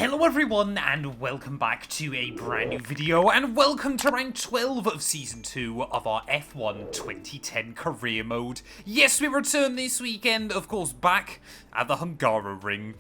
Hello everyone and welcome back to a brand new video and welcome to round 12 of season 2 of our F1 2010 career mode. Yes, we return this weekend, of course, back at the Hungaroring.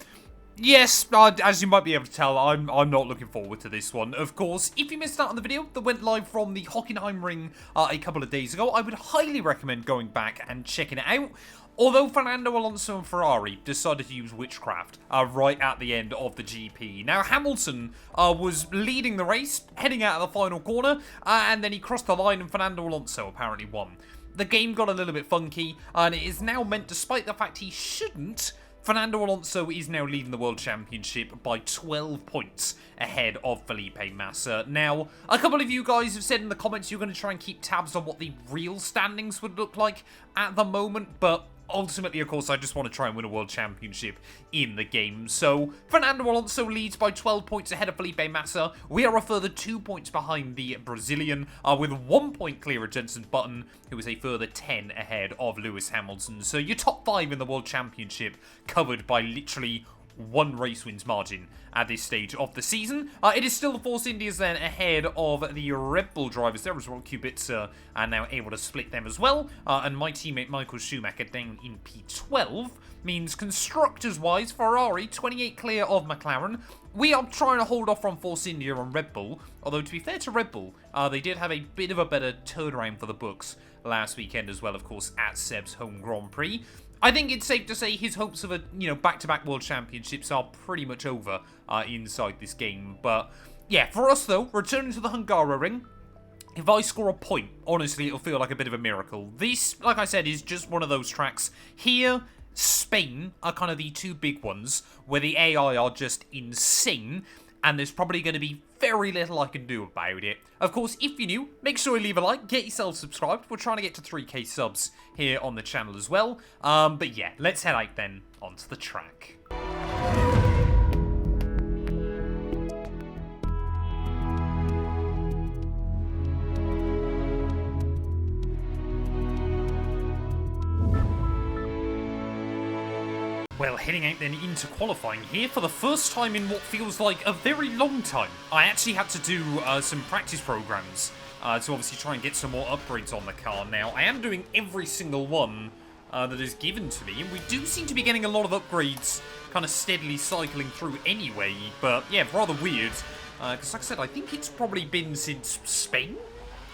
Yes, as you might be able to tell, I'm not looking forward to this one. Of course, if you missed out on the video that went live from the Hockenheimring a couple of days ago, I would highly recommend going back and checking it out. Although Fernando Alonso and Ferrari decided to use witchcraft right at the end of the GP. Now, Hamilton was leading the race, heading out of the final corner, and then he crossed the line and Fernando Alonso apparently won. The game got a little bit funky, and it is now meant, despite the fact he shouldn't, Fernando Alonso is now leading the World Championship by 12 points ahead of Felipe Massa. Now, a couple of you guys have said in the comments you're going to try and keep tabs on what the real standings would look like at the moment, but ultimately, of course, I just want to try and win a World Championship in the game. So, Fernando Alonso leads by 12 points ahead of Felipe Massa. We are a further 2 points behind the Brazilian, with 1 point clear of Jenson Button, who is a further 10 ahead of Lewis Hamilton. So, your top 5 in the World Championship covered by literally one race wins margin at this stage of the season. It is still the Force Indias then ahead of the Red Bull drivers there as well. Kubica are now able to split them as well. And my teammate Michael Schumacher down in P12 means constructors-wise, Ferrari 28 clear of McLaren. We are trying to hold off from Force India and Red Bull, although to be fair to Red Bull, they did have a bit of a better turnaround for the books last weekend as well, of course, at Seb's home Grand Prix. I think it's safe to say his hopes of a, back-to-back World Championships are pretty much over inside this game. But, yeah, for us, though, returning to the Hungaroring, if I score a point, honestly, it'll feel like a bit of a miracle. This, like I said, is just one of those tracks. Here, Spain are kind of the two big ones, where the AI are just insane, and there's probably going to be very little I can do about it. Of course, if you're new, make sure you leave a like, get yourself subscribed. We're trying to get to 3k subs here on the channel as well. But yeah, let's head out then onto the track. Well, heading out then into qualifying here for the first time in what feels like a very long time. I actually had to do some practice programs to obviously try and get some more upgrades on the car. Now, I am doing every single one that is given to me, and we do seem to be getting a lot of upgrades kind of steadily cycling through anyway. But yeah, rather weird, because like I said, I think it's probably been since Spain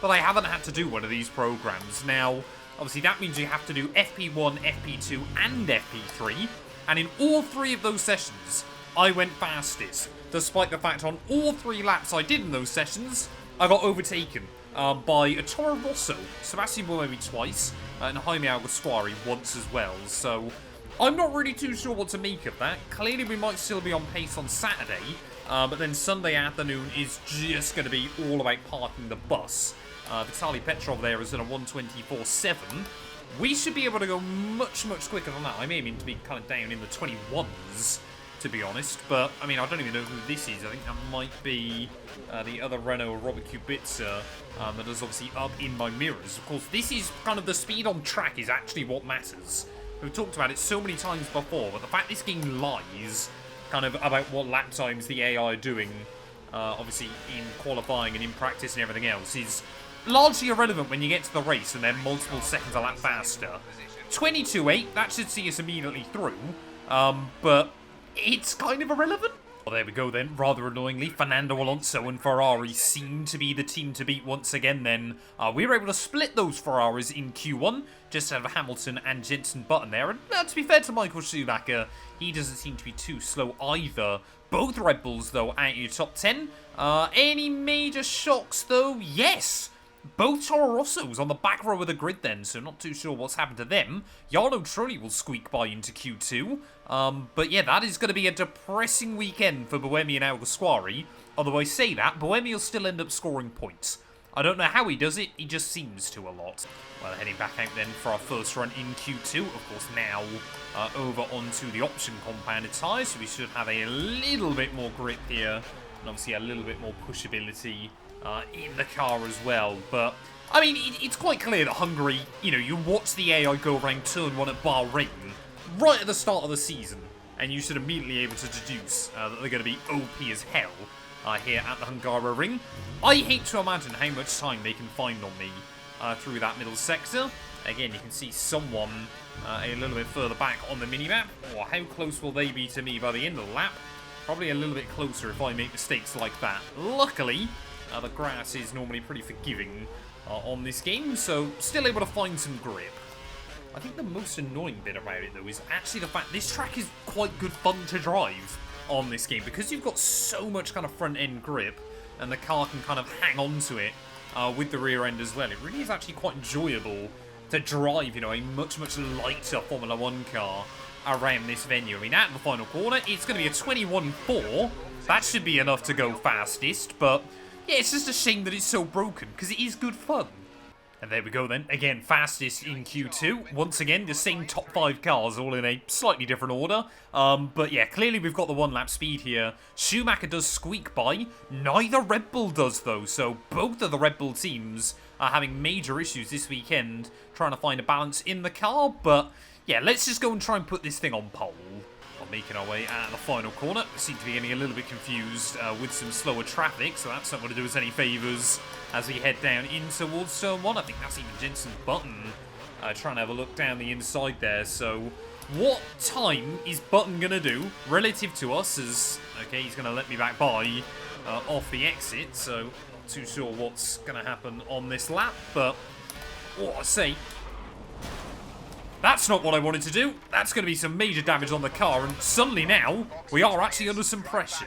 that I haven't had to do one of these programs. Now, obviously that means you have to do FP1, FP2, and FP3. And in all 3 of those sessions, I went fastest. Despite the fact on all 3 laps I did in those sessions, I got overtaken by a Toro Rosso, Sebastian Buemi twice, and Jaime Alguersuari once as well. So I'm not really too sure what to make of that. Clearly we might still be on pace on Saturday, but then Sunday afternoon is just going to be all about parking the bus. Vitaly Petrov there is in a 124.7. We should be able to go much, much quicker than that. I'm aiming to be kind of down in the 21s, to be honest. But, I mean, I don't even know who this is. I think that might be the other Renault, Robert Kubica, that is obviously up in my mirrors. Of course, this is kind of the speed on track is actually what matters. We've talked about it so many times before, but the fact this game lies kind of about what lap times the AI are doing, obviously in qualifying and in practice and everything else, is largely irrelevant when you get to the race and they're multiple seconds a lap faster. 22.8, that should see us immediately through, but it's kind of irrelevant. Well, there we go then. Rather annoyingly, Fernando Alonso and Ferrari seem to be the team to beat once again then. We were able to split those Ferraris in Q1, just to have Hamilton and Jenson Button there. And to be fair to Michael Schumacher, he doesn't seem to be too slow either. Both Red Bulls, though, out your top 10. Any major shocks, though? Yes! Both Toro Rossos on the back row of the grid then, so not too sure what's happened to them. Jarno Trulli will squeak by into Q2. But yeah, that is going to be a depressing weekend for Buemi and Alguersuari. Although I say that, Buemi will still end up scoring points. I don't know how he does it, he just seems to a lot. Well, heading back out then for our first run in Q2. Of course, now over onto the option compounded tyres, so we should have a little bit more grip here. And obviously a little bit more pushability in the car as well. But, I mean, it's quite clear that Hungary, you watch the AI go around turn 1 at Bahrain right at the start of the season, and you should immediately be able to deduce that they're going to be OP as hell here at the Hungaroring. I hate to imagine how much time they can find on me through that middle sector. Again, you can see someone a little bit further back on the minimap. Oh, how close will they be to me by the end of the lap? Probably a little bit closer if I make mistakes like that. Luckily, the grass is normally pretty forgiving on this game, so still able to find some grip. I think the most annoying bit about it, though, is actually the fact this track is quite good fun to drive on this game, because you've got so much kind of front-end grip, and the car can kind of hang on to it with the rear end as well. It really is actually quite enjoyable to drive, you know, a much, much lighter Formula 1 car around this venue. I mean, at the final corner, it's going to be a 21.4. That should be enough to go fastest, but yeah, it's just a shame that it's so broken, because it is good fun. And there we go then. Again, fastest in Q2. Once again, the same top 5 cars, all in a slightly different order. But yeah, clearly we've got the 1-lap speed here. Schumacher does squeak by. Neither Red Bull does, though. So both of the Red Bull teams are having major issues this weekend trying to find a balance in the car. But yeah, let's just go and try and put this thing on pole. Making our way out of the final corner. We seem to be getting a little bit confused with some slower traffic, so that's not going to do us any favours as we head down in towards turn 1. I think that's even Jensen Button trying to have a look down the inside there. So what time is Button going to do relative to us? As okay, he's going to let me back by off the exit, so not too sure what's going to happen on this lap, but what I say, that's not what I wanted to do. That's going to be some major damage on the car, and suddenly now, we are actually under some pressure.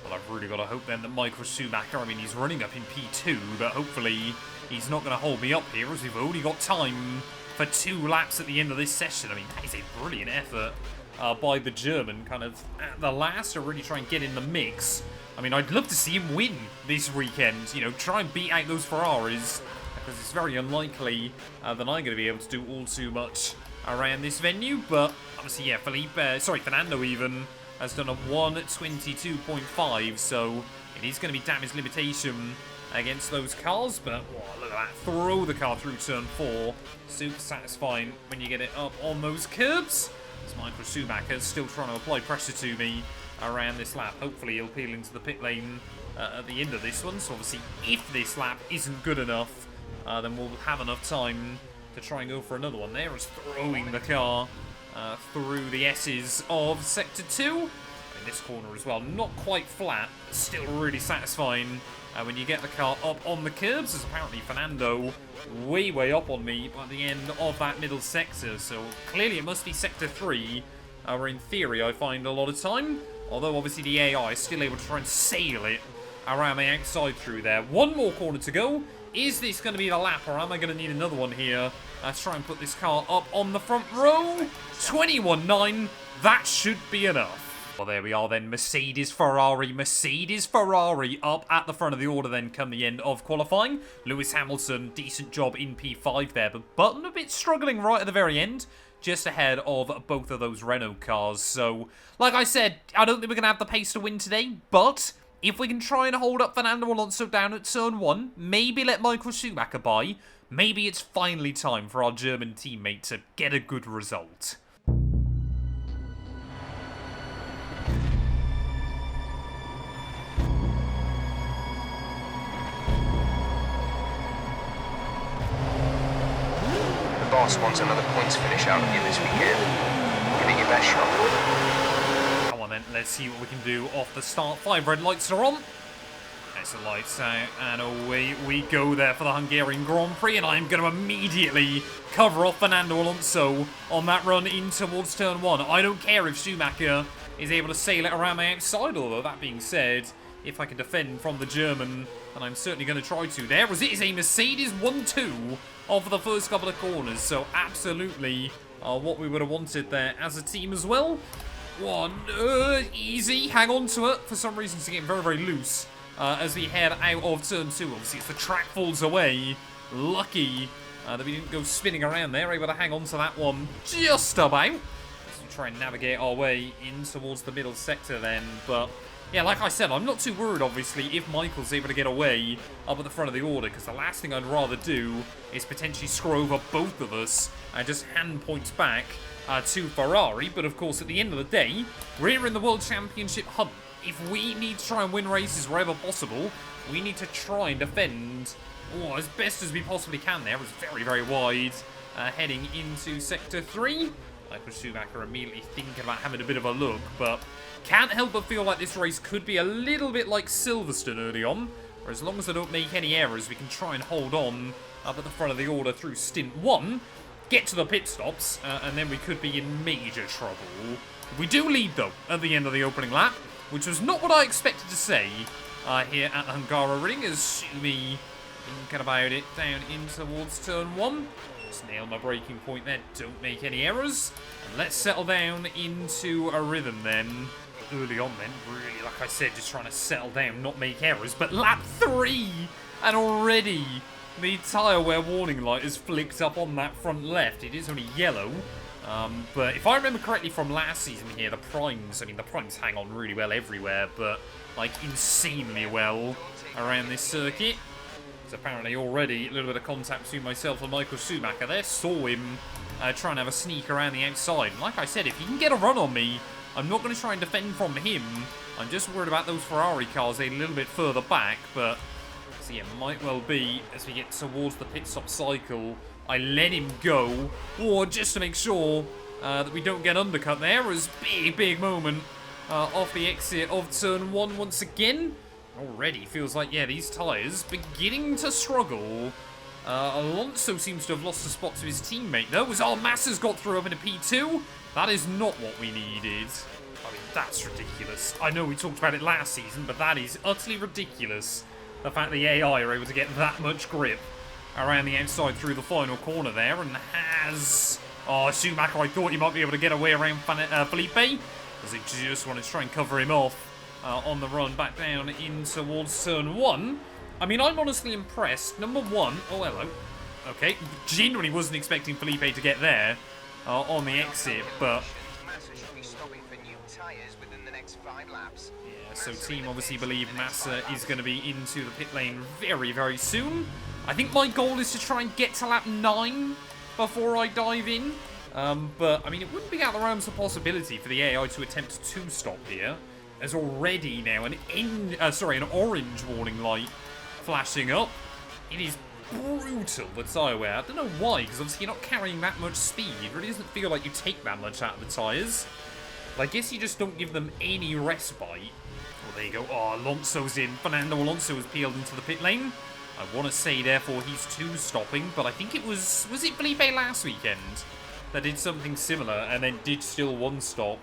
Well, I've really got to hope then that Michael Schumacher, I mean, he's running up in P2, but hopefully he's not going to hold me up here, as we've only got time for 2 laps at the end of this session. I mean, that is a brilliant effort by the German, kind of at the last, to really try and get in the mix. I mean, I'd love to see him win this weekend, you know, try and beat out those Ferraris, because it's very unlikely that I'm going to be able to do all too much around this venue. But obviously, yeah, Fernando even has done a 1:22.5, so it is going to be damage limitation against those cars. But look at that, throw the car through turn 4, super satisfying when you get it up on those curbs. As Michael Schumacher is still trying to apply pressure to me around this lap. Hopefully he'll peel into the pit lane at the end of this one. So obviously, if this lap isn't good enough, then we'll have enough time to try and go for another one. There is throwing the car through the S's of Sector 2. In this corner as well, not quite flat, but still really satisfying when you get the car up on the curbs, as apparently Fernando way up on me by the end of that middle sector. So clearly it must be Sector 3, where in theory I find a lot of time, although obviously the AI is still able to try and sail it around the outside through there. One more corner to go. Is this going to be the lap, or am I going to need another one here? Let's try and put this car up on the front row. 21.9. That should be enough. Well, there we are then. Mercedes, Ferrari up at the front of the order then come the end of qualifying. Lewis Hamilton, decent job in P5 there, but Button a bit struggling right at the very end, just ahead of both of those Renault cars. So, like I said, I don't think we're going to have the pace to win today, but if we can try and hold up Fernando Alonso down at turn 1, maybe let Michael Schumacher by, maybe it's finally time for our German teammate to get a good result. The boss wants another points finish out of you this weekend. Give it your best shot. Then let's see what we can do off the start. 5 red lights are on. There's the lights out, and away we go there for the Hungarian Grand Prix, and I'm going to immediately cover off Fernando Alonso on that run in towards turn 1. I don't care if Schumacher is able to sail it around my outside, although that being said, if I can defend from the German, then I'm certainly going to try to. There was it, is a Mercedes 1-2 off the first couple of corners, so absolutely what we would have wanted there as a team as well. One, easy, hang on to it. For some reason it's getting very loose as we head out of turn 2. Obviously as the track falls away, lucky that we didn't go spinning around there, able to hang on to that one just about. Let's try and navigate our way in towards the middle sector then, but yeah, like I said, I'm not too worried, obviously, if Michael's able to get away up at the front of the order, because the last thing I'd rather do is potentially screw over both of us and just hand points back to Ferrari. But, of course, at the end of the day, we're in the World Championship hunt. If we need to try and win races wherever possible, we need to try and defend as best as we possibly can there. It was very, very wide heading into Sector 3. Michael Schumacher immediately thinking about having a bit of a look, but can't help but feel like this race could be a little bit like Silverstone early on, where as long as I don't make any errors, we can try and hold on up at the front of the order through stint 1, get to the pit stops, and then we could be in major trouble. We do lead, though, at the end of the opening lap, which was not what I expected to say here at Hungarian, as Shumi thinking about it down in towards turn 1. Just nailed my braking point there, don't make any errors. And let's settle down into a rhythm then. Early on then, really, like I said, just trying to settle down, not make errors. But lap 3, and already the tyre wear warning light is flicked up on that front left. It is only yellow. But if I remember correctly from last season here, the primes hang on really well everywhere, but like insanely well around this circuit. So apparently already a little bit of contact between myself and Michael Schumacher there. Saw him trying to have a sneak around the outside. And like I said, if he can get a run on me, I'm not going to try and defend from him. I'm just worried about those Ferrari cars a little bit further back, but see, it might well be as we get towards the pit stop cycle, I let him go, or just to make sure that we don't get undercut there. It was a big moment off the exit of turn 1 once again. Already feels like, yeah, these tyres beginning to struggle. Alonso seems to have lost a spot to his teammate, though, as Massa's got through up into P2. That is not what we needed. I mean, that's ridiculous. I know we talked about it last season, but that is utterly ridiculous. The fact the AI are able to get that much grip around the outside through the final corner there, and has... Oh, Schumacher, I thought he might be able to get away around Felipe, as he just wanted to try and cover him off on the run back down in towards turn 1. I mean, I'm honestly impressed. Number 1... Oh, hello. Okay, genuinely wasn't expecting Felipe to get there on the exit, but... Yeah, so team obviously believe Massa is going to be into the pit lane very, very soon. I think my goal is to try and get to lap 9 before I dive in. But, I mean, it wouldn't be out of the realms of possibility for the AI to attempt to stop here. There's already now an orange warning light flashing up. It is brutal, the tyre wear. I don't know why, because obviously you're not carrying that much speed. It really doesn't feel like you take that much out of the tyres. But I guess you just don't give them any respite. Well, there you go. Oh, Alonso's in. Fernando Alonso was peeled into the pit lane. I want to say, therefore, he's 2 stopping, but I think it was it Felipe last weekend that did something similar and then did still 1 stop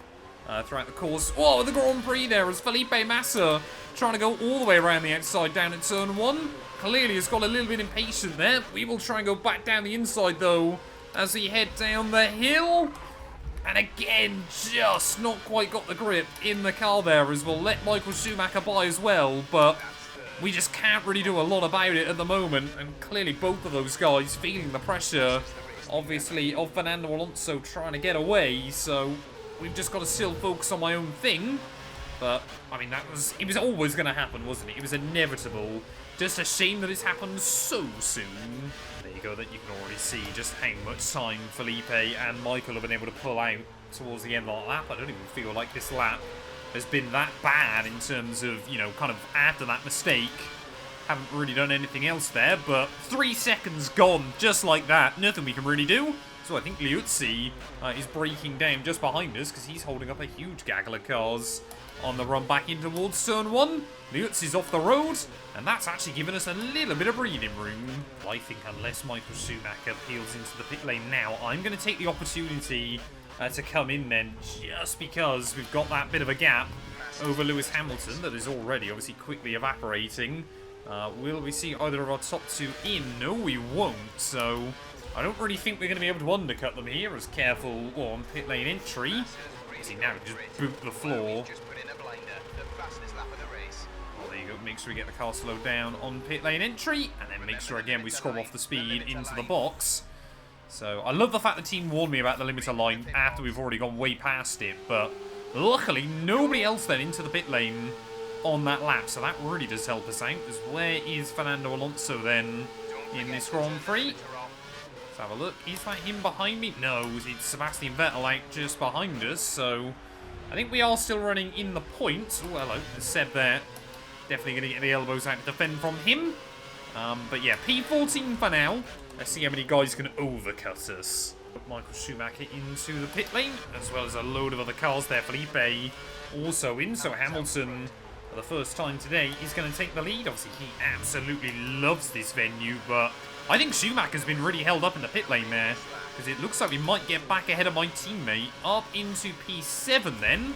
throughout the course. Oh, the Grand Prix there as Felipe Massa trying to go all the way around the outside down at turn 1. Clearly has got a little bit impatient there. We will try and go back down the inside, though, as we head down the hill. And again, just not quite got the grip in the car there, as we'll let Michael Schumacher by as well, but we just can't really do a lot about it at the moment. And clearly both of those guys feeling the pressure, obviously, of Fernando Alonso trying to get away, so we've just got to still focus on my own thing. But, I mean, it was always going to happen, wasn't it? It was inevitable. Just a shame that it's happened so soon. There you go, that you can already see just how much time Felipe and Michael have been able to pull out towards the end of the lap. I don't even feel like this lap has been that bad in terms of, you know, kind of after that mistake. Haven't really done anything else there, but 3 seconds gone just like that. Nothing we can really do. So I think Liuzzi is breaking down just behind us because he's holding up a huge gaggle of cars on the run back in towards turn 1. Liuzzi's off the road, and that's actually given us a little bit of breathing room. I think unless Michael Schumacher peels into the pit lane now, I'm going to take the opportunity to come in then, just because we've got that bit of a gap over Lewis Hamilton that is already obviously quickly evaporating. Will we see either of our top 2 in? No, we won't, so I don't really think we're going to be able to undercut them here as careful on pit lane entry. See, now we just boot the floor. Well, there you go, make sure we get the car slowed down on pit lane entry, and then make sure again we scrub off the speed into the box. So I love the fact the team warned me about the limiter line after we've already gone way past it, but luckily nobody else then into the pit lane on that lap, so that really does help us out. Because where is Fernando Alonso then in this Grand Prix? Let's have a look. Is that him behind me? No, it's Sebastian Vettel out just behind us, so I think we are still running in the points. Oh, hello, as Seb there. Definitely going to get the elbows out to defend from him. But yeah, P14 for now. Let's see how many guys can overcut us. Michael Schumacher into the pit lane, as well as a load of other cars there. Felipe also in, so Hamilton, for the first time today, is going to take the lead. Obviously, he absolutely loves this venue, but I think Schumacher's been really held up in the pit lane there, because it looks like we might get back ahead of my teammate. Up into P7 then.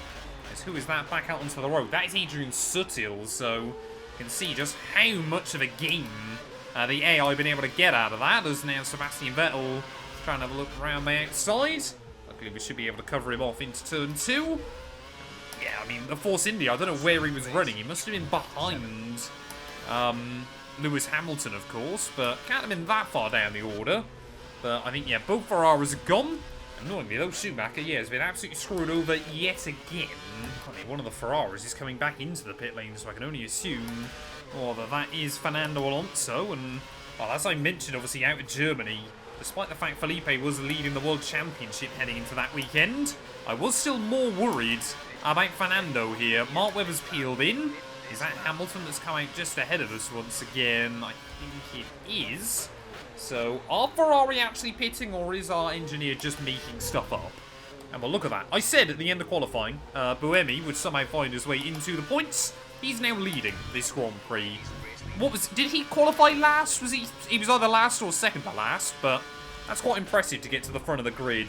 As who is that back out onto the road? That is Adrian Sutil, so you can see just how much of a game the AI have been able to get out of that. As now Sebastian Vettel trying to have a look around the outside. Luckily, we should be able to cover him off into turn 2. Yeah, I mean, the Force India, I don't know where he was running. He must have been behind Lewis Hamilton, of course, but can't have been that far down the order. But I think, yeah, both Ferraris are gone. Annoyingly, though, Schumacher, yeah, has been absolutely screwed over yet again. I mean, one of the Ferraris is coming back into the pit lane, so I can only assume that is Fernando Alonso. And, well, as I mentioned, obviously, out of Germany, despite the fact Felipe was leading the World Championship heading into that weekend, I was still more worried about Fernando here. Mark Webber's peeled in. Is that Hamilton that's come out just ahead of us once again? I think it is. So, are Ferrari actually pitting, or is our engineer just making stuff up? And well, look at that. I said at the end of qualifying, Buemi would somehow find his way into the points. He's now leading this Grand Prix. Did he qualify last? He was either last or second to last, but that's quite impressive to get to the front of the grid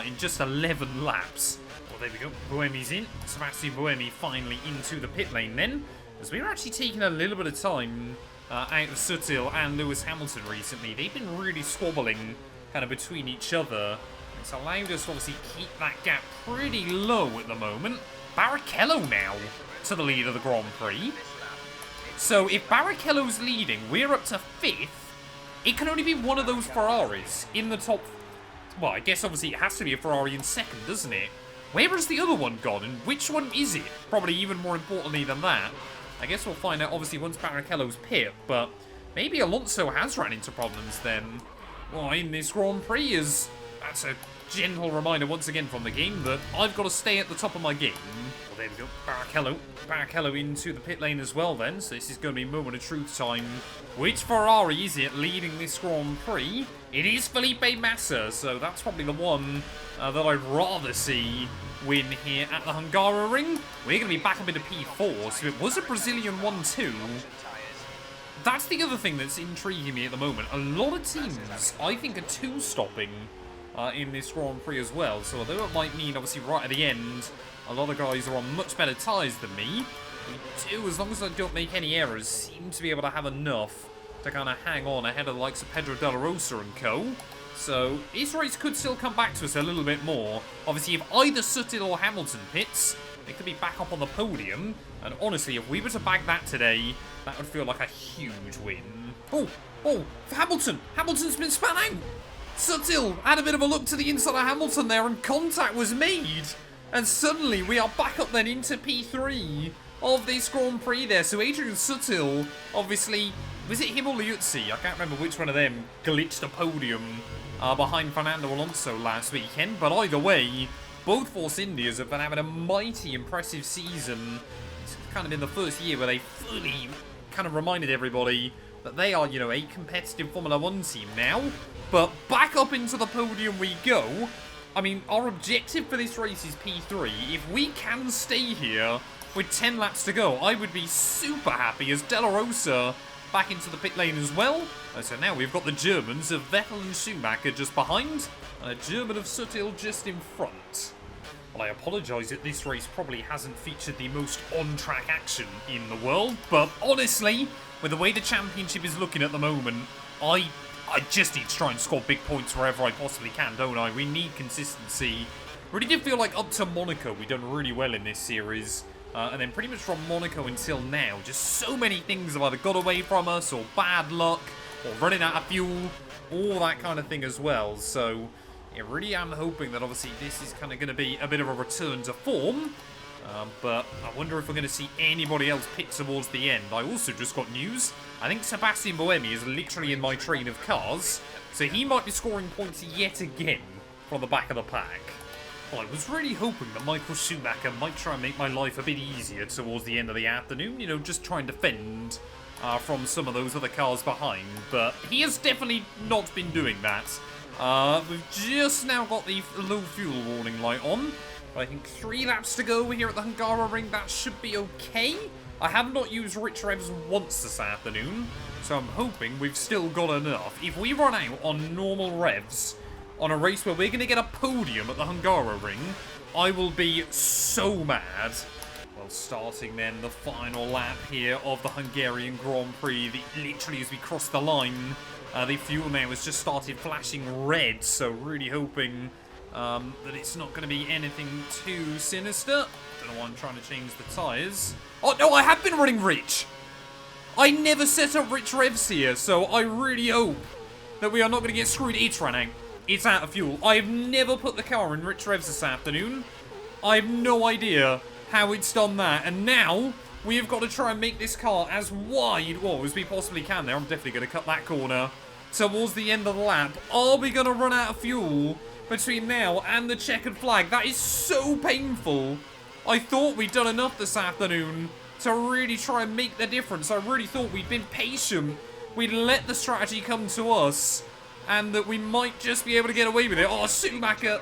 in just 11 laps. Well, there we go. Buemi's in. Sebastian Buemi finally into the pit lane then, as we were actually taking a little bit of time out of Sutil and Lewis Hamilton recently. They've been really squabbling kind of between each other. It's allowed us to obviously keep that gap pretty low at the moment. Barrichello now to the lead of the Grand Prix. So if Barrichello's leading, we're up to 5th. It can only be one of those Ferraris in the top. Well, I guess obviously it has to be a Ferrari in second, doesn't it? Where has the other one gone, and which one is it? Probably even more importantly than that, I guess we'll find out obviously once Barrichello's pit, but maybe Alonso has ran into problems then. Well, in this Grand Prix, that's a gentle reminder once again from the game that I've got to stay at the top of my game. Well, there we go. Barrichello into the pit lane as well then, so this is going to be moment of truth time. Which Ferrari is it leading this Grand Prix? It is Felipe Massa, so that's probably the one that I'd rather see win here at the Hungaroring. We're going to be back up into P4, so it was a Brazilian 1-2. That's the other thing that's intriguing me at the moment. A lot of teams, I think, are 2-stopping in this Grand Prix as well. So although it might mean, obviously, right at the end, a lot of guys are on much better tyres than me, we do, as long as I don't make any errors, seem to be able to have enough to kind of hang on ahead of the likes of Pedro de la Rosa and co. So this race could still come back to us a little bit more. Obviously, if either Sutil or Hamilton pits, they could be back up on the podium. And honestly, if we were to bag that today, that would feel like a huge win. Oh, Hamilton! Hamilton's been spun out! Sutil had a bit of a look to the inside of Hamilton there, and contact was made. And suddenly, we are back up then into P3 of this Grand Prix there. So Adrian Sutil, obviously, was it him or Liuzzi? I can't remember which one of them glitched the podium behind Fernando Alonso last weekend. But either way, both Force Indias have been having a mighty impressive season. It's kind of been the first year where they fully kind of reminded everybody that they are, you know, a competitive Formula 1 team now. But back up into the podium we go. I mean, our objective for this race is P3. If we can stay here with 10 laps to go, I would be super happy as De La Rosa back into the pit lane as well. So now we've got the Germans of Vettel and Schumacher just behind, and a German of Sutil just in front. Well, I apologise that this race probably hasn't featured the most on-track action in the world, but honestly, with the way the championship is looking at the moment, I just need to try and score big points wherever I possibly can, don't I? We need consistency. Really did feel like up to Monaco, we've done really well in this series. And then pretty much from Monaco until now, just so many things have either got away from us, or bad luck, or running out of fuel, all that kind of thing as well. So, I really am hoping that obviously this is kind of going to be a bit of a return to form. But I wonder if we're going to see anybody else pit towards the end. I also just got news. I think Sebastian Buemi is literally in my train of cars, so he might be scoring points yet again from the back of the pack. Well, I was really hoping that Michael Schumacher might try and make my life a bit easier towards the end of the afternoon, you know, just try and defend from some of those other cars behind, but he has definitely not been doing that. We've just now got the low fuel warning light on. I think 3 laps to go here at the Hungaroring. That should be okay. I have not used rich revs once this afternoon, so I'm hoping we've still got enough. If we run out on normal revs on a race where we're going to get a podium at the Hungaroring, I will be so mad. Well, starting then the final lap here of the Hungarian Grand Prix. Literally as we cross the line, the fuel now has just started flashing red, so really hoping that it's not going to be anything too sinister. Don't know why I'm trying to change the tyres. Oh, no, I have been running rich. I never set up rich revs here, so I really hope that we are not going to get screwed. It's run out. It's out of fuel. I have never put the car in rich revs this afternoon. I have no idea how it's done that. And now we have got to try and make this car as wide as we possibly can there. I'm definitely going to cut that corner towards the end of the lap. Are we going to run out of fuel between now and the checkered flag? That is so painful. I thought we'd done enough this afternoon to really try and make the difference. I really thought we'd been patient. We'd let the strategy come to us, and that we might just be able to get away with it. Oh, Schumacher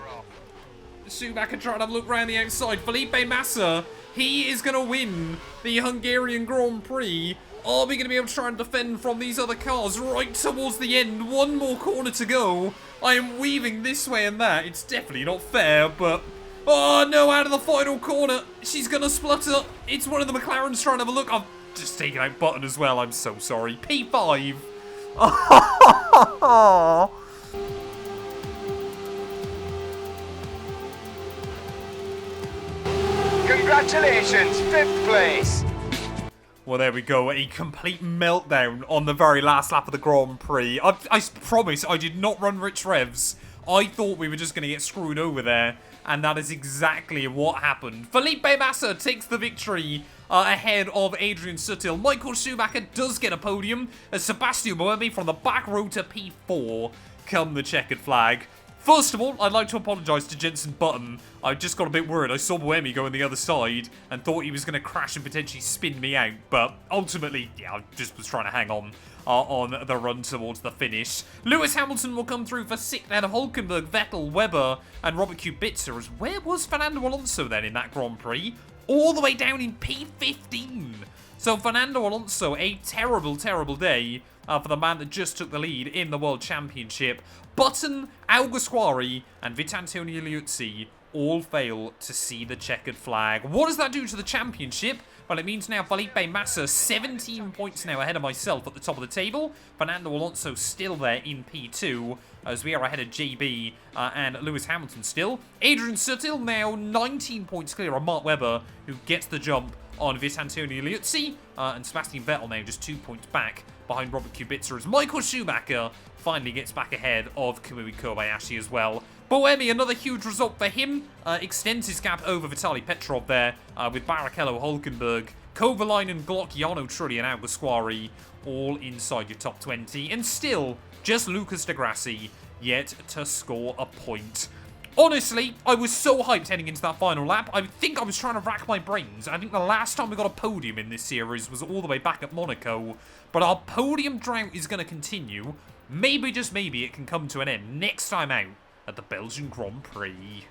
trying to have a look around the outside. Felipe Massa, he is going to win the Hungarian Grand Prix. Are we going to be able to try and defend from these other cars right towards the end? One more corner to go. I am weaving this way and that. It's definitely not fair, but... Oh, no, out of the final corner. She's going to splutter. It's one of the McLarens trying to have a look. I've just taken out Button as well. I'm so sorry. P5. Congratulations, 5th place. Well, there we go. A complete meltdown on the very last lap of the Grand Prix. I promise I did not run rich revs. I thought we were just going to get screwed over there, and that is exactly what happened. Felipe Massa takes the victory ahead of Adrian Sutil. Michael Schumacher does get a podium as Sebastian Buemi from the back row to P4 come the checkered flag. First of all, I'd like to apologise to Jenson Button. I just got a bit worried. I saw Buemi go on the other side and thought he was going to crash and potentially spin me out. But ultimately, yeah, I just was trying to hang on the run towards the finish. Lewis Hamilton will come through for 6th, and Hulkenberg, Vettel, Webber and Robert Kubica. Where was Fernando Alonso then in that Grand Prix? All the way down in P15. So Fernando Alonso, a terrible, terrible day for the man that just took the lead in the World Championship. Button, Alguersuari and Vitantonio Liuzzi all fail to see the checkered flag. What does that do to the championship? Well, it means now Felipe Massa 17 points now ahead of myself at the top of the table. Fernando Alonso still there in P2 as we are ahead of JB and Lewis Hamilton still. Adrian Sutil now 19 points clear on Mark Webber, who gets the jump on Vitantonio Liuzzi, and Sebastian Vettel now just 2 points back behind Robert Kubica as Michael Schumacher finally gets back ahead of Kamui Kobayashi as well. Buemi, another huge result for him, extends his gap over Vitaly Petrov there with Barrichello, Hulkenberg, Kovalainen, Glocchiano, Trulli and Alguersuari all inside your top 20, and still just Lucas de Grassi yet to score a point. Honestly, I was so hyped heading into that final lap. I think I was trying to rack my brains. I think the last time we got a podium in this series was all the way back at Monaco. But our podium drought is going to continue. Maybe, just maybe, it can come to an end next time out at the Belgian Grand Prix.